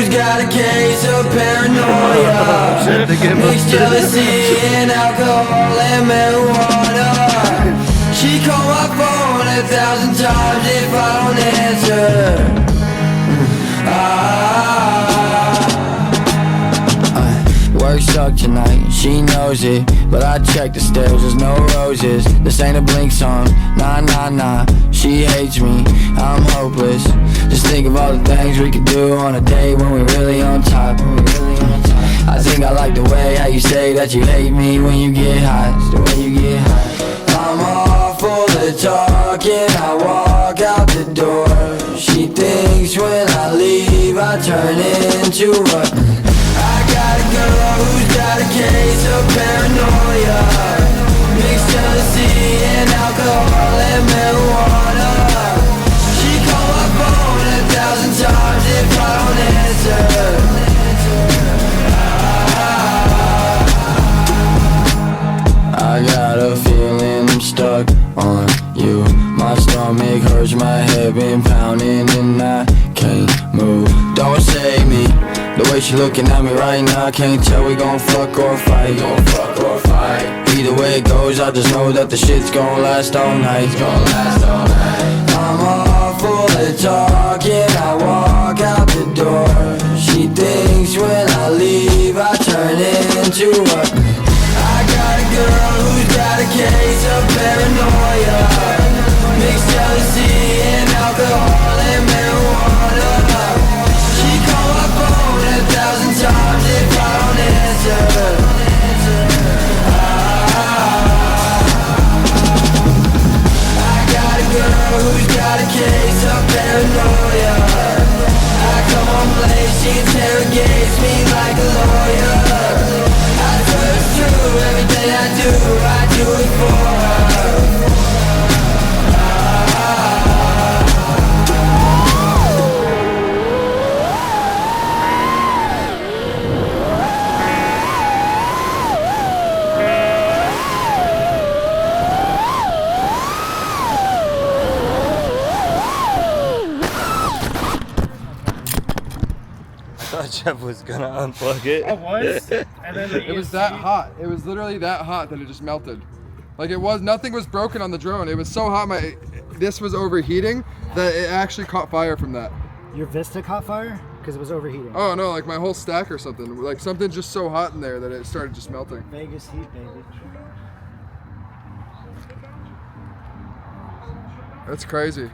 who's got a case of paranoia. Mixed jealousy and alcohol and marijuana. She called my phone 1,000 times if I don't answer. Work sucked tonight, she knows it. But I checked the stairs, there's no roses. This ain't a Blink song, nah, nah, nah. She hates me, I'm hopeless. Just think of all the things we could do on a day when we're really on top. I think I like the way how you say that you hate me when you get high. It's the way you get high. I'm awful at talking, I walk out the door. She thinks when I leave I turn into a... I got a girl who's got a case of paranoia. Mixed jealousy and alcohol and marijuana. She called my phone 1,000 times if I don't answer. I got a feeling I'm stuck on you. My stomach hurts, my head been pounding and I can't move. Don't save me. The way she looking at me right now, I can't tell we gon' fuck or fight. Either way it goes, I just know that the shit's gon' last all night. I'm awful at talking, I walk out the door. She thinks when I leave I turn into a... I got a girl who's got a case of paranoia. Mixed jealousy and alcohol and marijuana. She called my phone 1,000 times if I don't answer. I got a girl who's got a case of paranoia. I come home late, she interrogates me like a lawyer. I swear it's true, everything I do it for her. Jeff was gonna unplug it. I was, and then it was that hot. It was literally that hot that it just melted. Like it was, nothing was broken on the drone. It was so hot, this was overheating that it actually caught fire from that. Your Vista caught fire because it was overheating. Oh no, like my whole stack or something. Like something's just so hot in there that it started just melting. Vegas heat, baby. That's crazy.